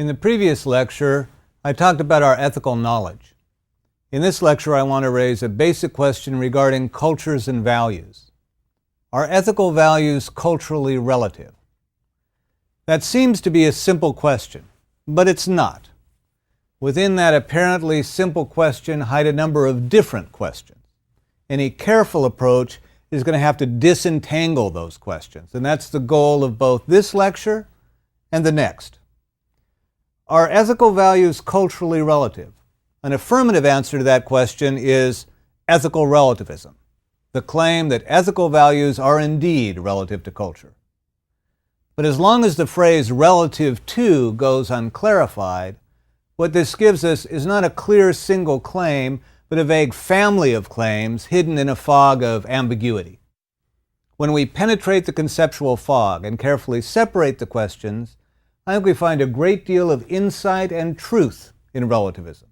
In the previous lecture, I talked about our ethical knowledge. In this lecture, I want to raise a basic question regarding cultures and values. Are ethical values culturally relative? That seems to be a simple question, but it's not. Within that apparently simple question hide a number of different questions. Any careful approach is going to have to disentangle those questions, and that's the goal of both this lecture and the next. Are ethical values culturally relative? An affirmative answer to that question is ethical relativism, the claim that ethical values are indeed relative to culture. But as long as the phrase relative to goes unclarified, what this gives us is not a clear single claim, but a vague family of claims hidden in a fog of ambiguity. When we penetrate the conceptual fog and carefully separate the questions, I think we find a great deal of insight and truth in relativism.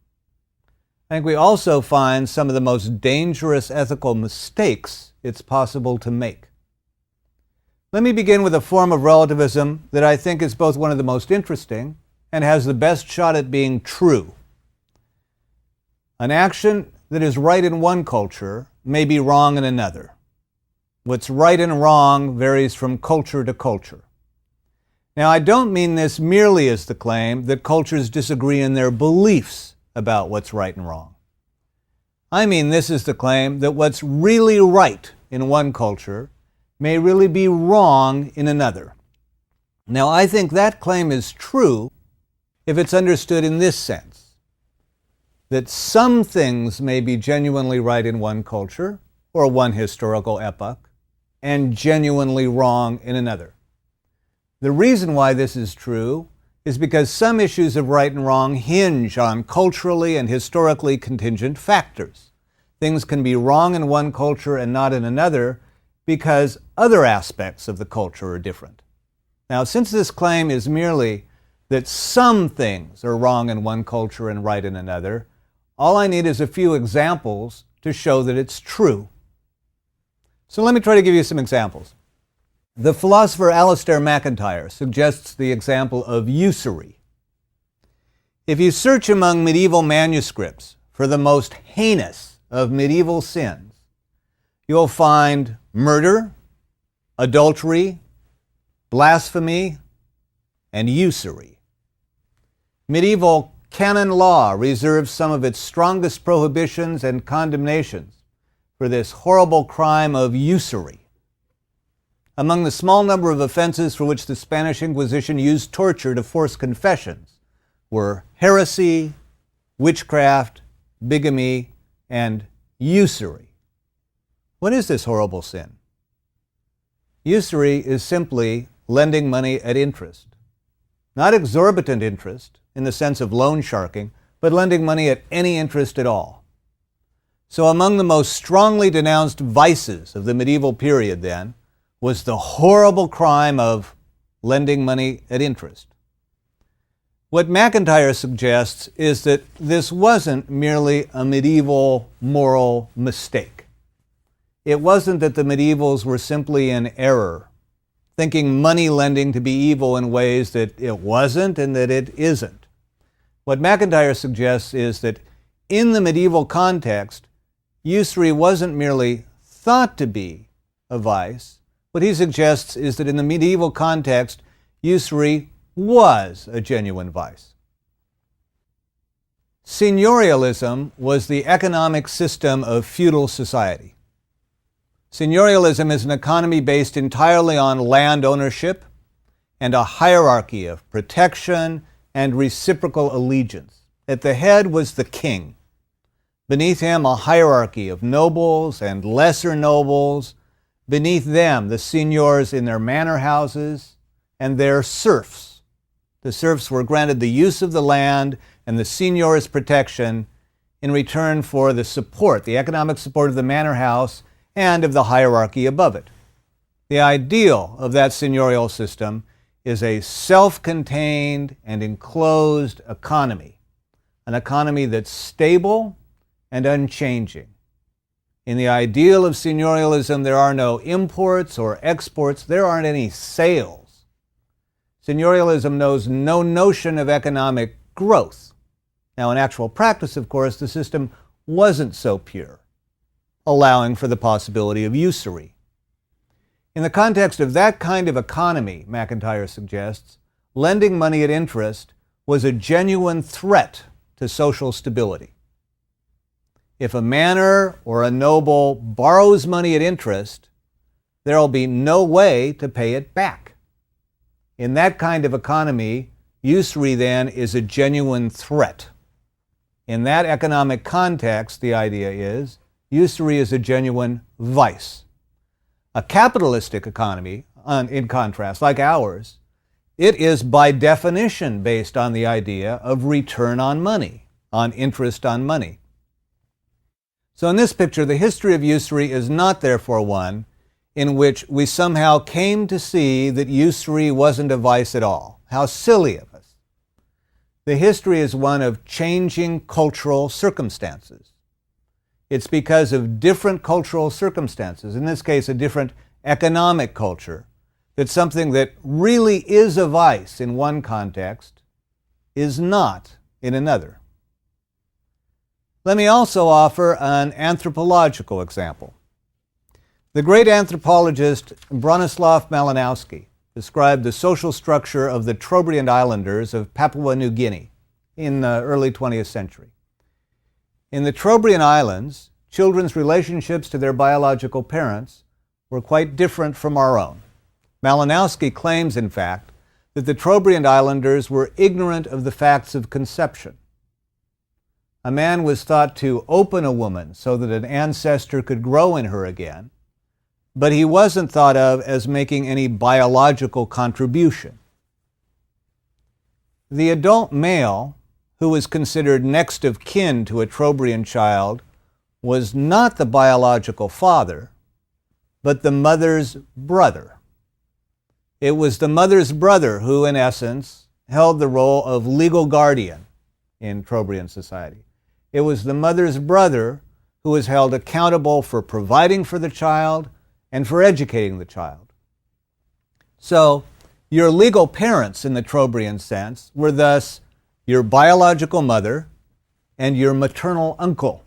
I think we also find some of the most dangerous ethical mistakes it's possible to make. Let me begin with a form of relativism that I think is both one of the most interesting and has the best shot at being true. An action that is right in one culture may be wrong in another. What's right and wrong varies from culture to culture. Now, I don't mean this merely as the claim that cultures disagree in their beliefs about what's right and wrong. I mean this is the claim that what's really right in one culture may really be wrong in another. Now, I think that claim is true if it's understood in this sense, that some things may be genuinely right in one culture or one historical epoch and genuinely wrong in another. The reason why this is true is because some issues of right and wrong hinge on culturally and historically contingent factors. Things can be wrong in one culture and not in another because other aspects of the culture are different. Now, since this claim is merely that some things are wrong in one culture and right in another, all I need is a few examples to show that it's true. So let me try to give you some examples. The philosopher Alasdair MacIntyre suggests the example of usury. If you search among medieval manuscripts for the most heinous of medieval sins, you'll find murder, adultery, blasphemy, and usury. Medieval canon law reserves some of its strongest prohibitions and condemnations for this horrible crime of usury. Among the small number of offenses for which the Spanish Inquisition used torture to force confessions were heresy, witchcraft, bigamy, and usury. What is this horrible sin? Usury is simply lending money at interest. Not exorbitant interest in the sense of loan sharking, but lending money at any interest at all. So among the most strongly denounced vices of the medieval period then was the horrible crime of lending money at interest. What MacIntyre suggests is that this wasn't merely a medieval moral mistake. It wasn't that the medievals were simply in error, thinking money lending to be evil in ways that it wasn't and that it isn't. What MacIntyre suggests is that in the medieval context, usury wasn't merely thought to be a vice. What he suggests is that in the medieval context, usury was a genuine vice. Seigniorialism was the economic system of feudal society. Seigniorialism is an economy based entirely on land ownership and a hierarchy of protection and reciprocal allegiance. At the head was the king. Beneath him, a hierarchy of nobles and lesser nobles. Beneath them, the seigneurs in their manor houses and their serfs. The serfs were granted the use of the land and the seigneurs' protection in return for the support, the economic support of the manor house and of the hierarchy above it. The ideal of that seigneurial system is a self-contained and enclosed economy, an economy that's stable and unchanging. In the ideal of seigniorialism, there are no imports or exports. There aren't any sales. Seigniorialism knows no notion of economic growth. Now, in actual practice, of course, the system wasn't so pure, allowing for the possibility of usury. In the context of that kind of economy, McIntyre suggests, lending money at interest was a genuine threat to social stability. If a manor or a noble borrows money at interest, there will be no way to pay it back. In that kind of economy, usury then is a genuine threat. In that economic context, the idea is, usury is a genuine vice. A capitalistic economy, in contrast, like ours, it is by definition based on the idea of return on money, on interest on money. So in this picture, the history of usury is not therefore one in which we somehow came to see that usury wasn't a vice at all. How silly of us. The history is one of changing cultural circumstances. It's because of different cultural circumstances, in this case a different economic culture, that something that really is a vice in one context is not in another. Let me also offer an anthropological example. The great anthropologist Bronislaw Malinowski described the social structure of the Trobriand Islanders of Papua New Guinea in the early 20th century. In the Trobriand Islands, children's relationships to their biological parents were quite different from our own. Malinowski claims, in fact, that the Trobriand Islanders were ignorant of the facts of conception. A man was thought to open a woman so that an ancestor could grow in her again, but he wasn't thought of as making any biological contribution. The adult male, who was considered next of kin to a Trobriand child, was not the biological father, but the mother's brother. It was the mother's brother who, in essence, held the role of legal guardian in Trobriand society. It was the mother's brother who was held accountable for providing for the child and for educating the child. So, your legal parents in the Trobriand sense were thus your biological mother and your maternal uncle.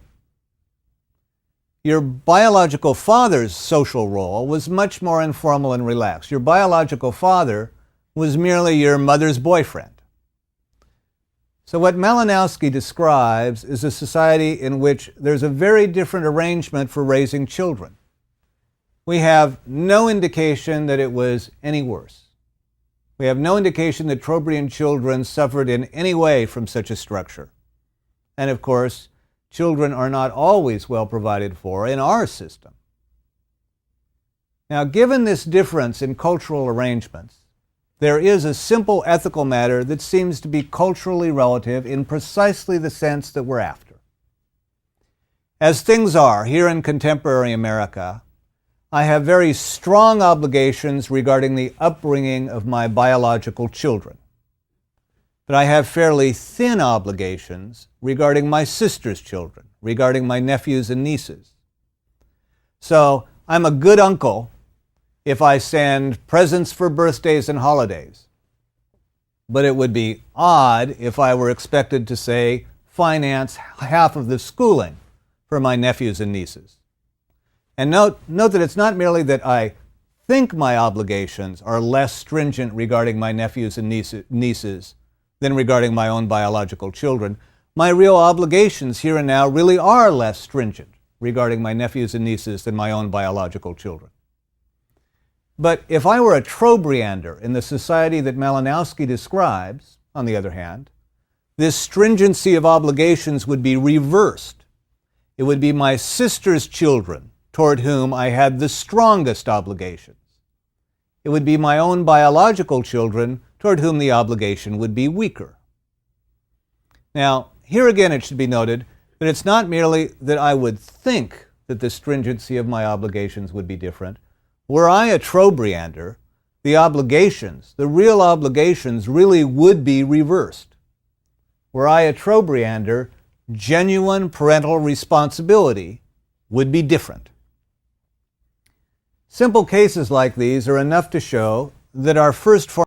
Your biological father's social role was much more informal and relaxed. Your biological father was merely your mother's boyfriend. So what Malinowski describes is a society in which there's a very different arrangement for raising children. We have no indication that it was any worse. We have no indication that Trobriand children suffered in any way from such a structure. And of course, children are not always well provided for in our system. Now, given this difference in cultural arrangements, there is a simple ethical matter that seems to be culturally relative in precisely the sense that we're after. As things are here in contemporary America, I have very strong obligations regarding the upbringing of my biological children. But I have fairly thin obligations regarding my sister's children, regarding my nephews and nieces. So I'm a good uncle if I send presents for birthdays and holidays. But it would be odd if I were expected to, say, finance half of the schooling for my nephews and nieces. And note that it's not merely that I think my obligations are less stringent regarding my nephews and nieces than regarding my own biological children. My real obligations here and now really are less stringent regarding my nephews and nieces than my own biological children. But if I were a Trobriander in the society that Malinowski describes, on the other hand, this stringency of obligations would be reversed. It would be my sister's children toward whom I had the strongest obligations. It would be my own biological children toward whom the obligation would be weaker. Now, here again it should be noted that it's not merely that I would think that the stringency of my obligations would be different. Were I a Trobriander, the obligations, the real obligations, really would be reversed. Were I a Trobriander, genuine parental responsibility would be different. Simple cases like these are enough to show that our first form